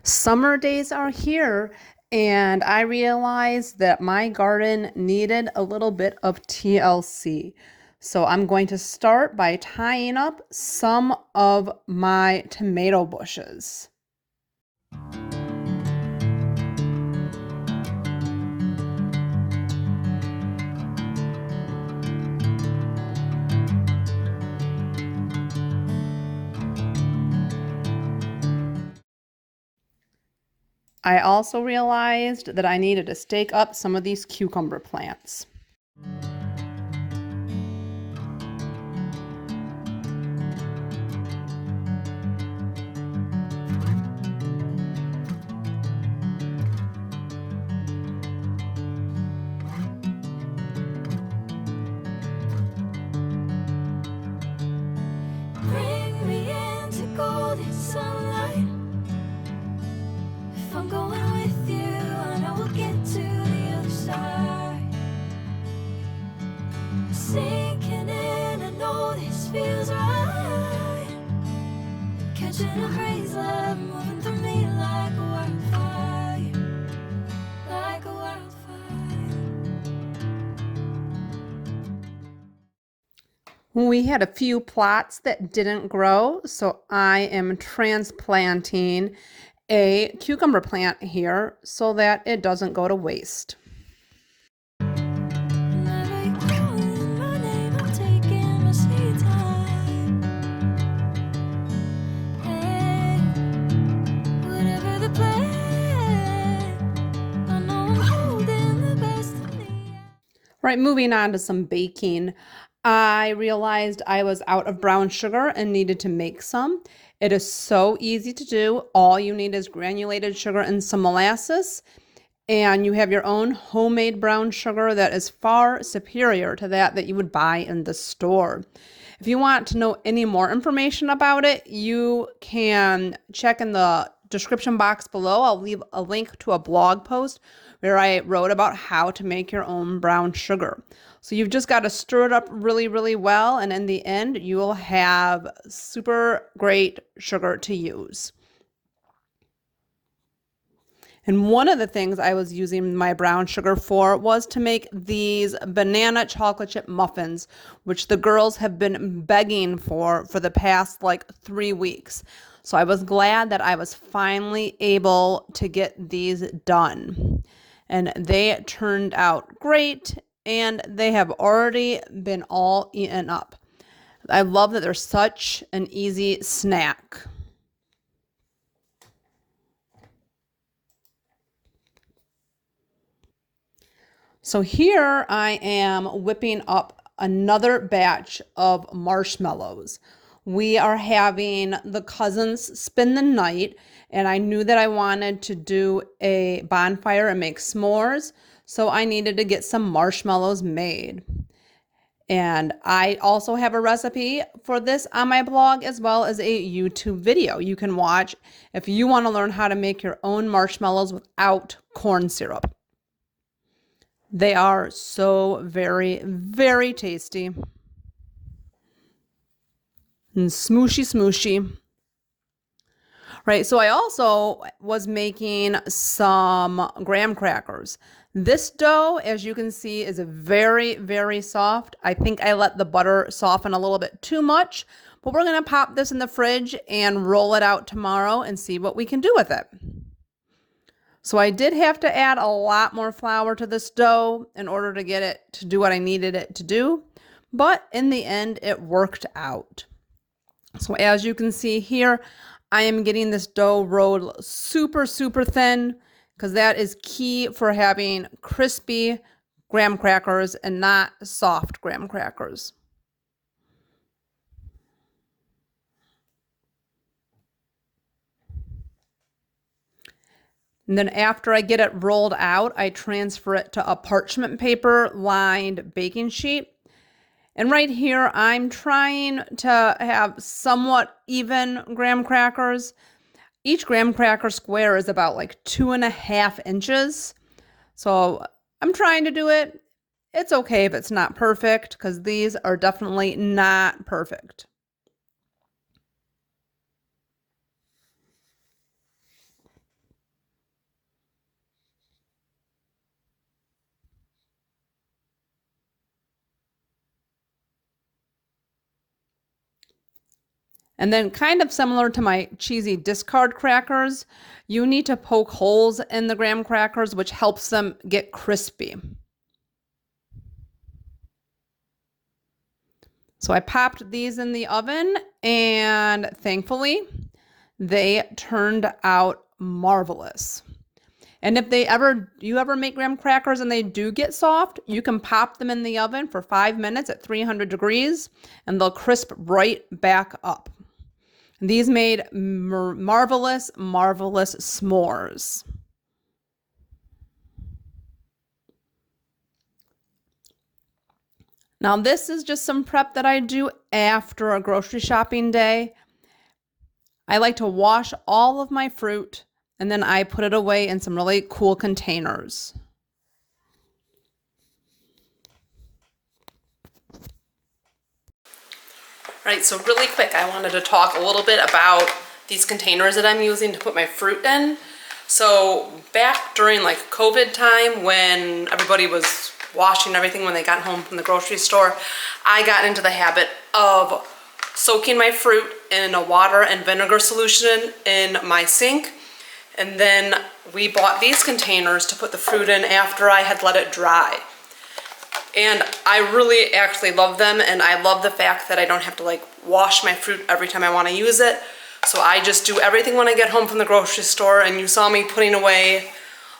Summer days are here, and I realized that my garden needed a little bit of TLC. So I'm going to start by tying up some of my tomato bushes. I also realized that I needed to stake up some of these cucumber plants. Bring me into golden sunlight. If I'm going with you, I know we'll get to the other side. Sinking in, I know this feels right. Catching a breeze, love moving through me like a wildfire, like a wildfire. We had a few plots that didn't grow, so I am transplanting a cucumber plant here so that it doesn't go to waste. Whenever you're calling my name, I'm taking my sweet time. Hey, whatever the plan, I know I'm holding the best of me. Right, moving on to some baking. I realized I was out of brown sugar and needed to make some. It is so easy to do. All you need is granulated sugar and some molasses, and you have your own homemade brown sugar that is far superior to that you would buy in the store. If you want to know any more information about it, you can check in the description box below. I'll leave a link to a blog post where I wrote about how to make your own brown sugar. So you've just got to stir it up really, really well, and in the end, you will have super great sugar to use. And one of the things I was using my brown sugar for was to make these banana chocolate chip muffins, which the girls have been begging for the past like 3 weeks. So I was glad that I was finally able to get these done. And they turned out great, and they have already been all eaten up. I love that they're such an easy snack. So here I am whipping up another batch of marshmallows. We are having the cousins spend the night, and I knew that I wanted to do a bonfire and make s'mores, so I needed to get some marshmallows made. And I also have a recipe for this on my blog as well as a YouTube video you can watch if you want to learn how to make your own marshmallows without corn syrup. They are so very, very tasty and smooshy, smooshy. Right, so I also was making some graham crackers. This dough, as you can see, is very, very soft. I think I let the butter soften a little bit too much, but we're going to pop this in the fridge and roll it out tomorrow and see what we can do with it. So I did have to add a lot more flour to this dough in order to get it to do what I needed it to do, but in the end, it worked out. So as you can see here, I am getting this dough rolled super, super thin because that is key for having crispy graham crackers and not soft graham crackers. And then after I get it rolled out, I transfer it to a parchment paper lined baking sheet. And right here, I'm trying to have somewhat even graham crackers. Each graham cracker square is about like 2.5 inches. So I'm trying to do it. It's okay if it's not perfect because these are definitely not perfect. And then kind of similar to my cheesy discard crackers, you need to poke holes in the graham crackers, which helps them get crispy. So I popped these in the oven, and thankfully they turned out marvelous. And if you ever make graham crackers and they do get soft, you can pop them in the oven for 5 minutes at 300 degrees and they'll crisp right back up. These made marvelous, marvelous s'mores. Now this is just some prep that I do after a grocery shopping day. I like to wash all of my fruit and then I put it away in some really cool containers. Right, so really quick, I wanted to talk a little bit about these containers that I'm using to put my fruit in. So back during like COVID time when everybody was washing everything when they got home from the grocery store, I got into the habit of soaking my fruit in a water and vinegar solution in my sink. And then we bought these containers to put the fruit in after I had let it dry. And I really actually love them, and I love the fact that I don't have to like wash my fruit every time I want to use it. So I just do everything when I get home from the grocery store, and you saw me putting away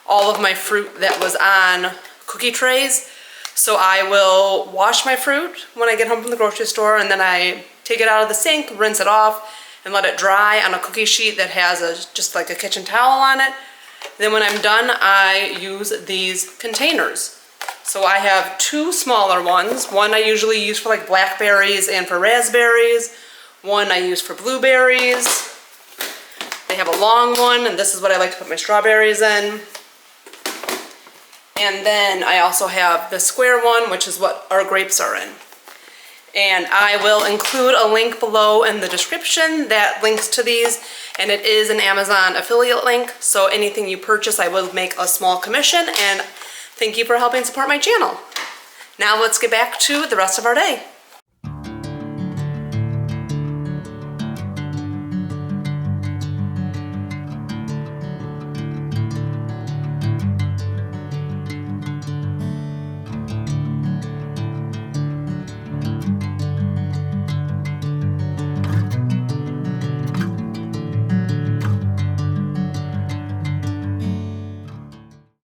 all of my fruit that was on cookie trays. So I will wash my fruit when I get home from the grocery store, and then I take it out of the sink, rinse it off, and let it dry on a cookie sheet that has just like a kitchen towel on it. Then when I'm done, I use these containers. So I have two smaller ones. One I usually use for like blackberries and for raspberries. One I use for blueberries. They have a long one, and this is what I like to put my strawberries in. And then I also have the square one, which is what our grapes are in. And I will include a link below in the description that links to these, and it is an Amazon affiliate link, so anything you purchase I will make a small commission, and thank you for helping support my channel. Now let's get back to the rest of our day.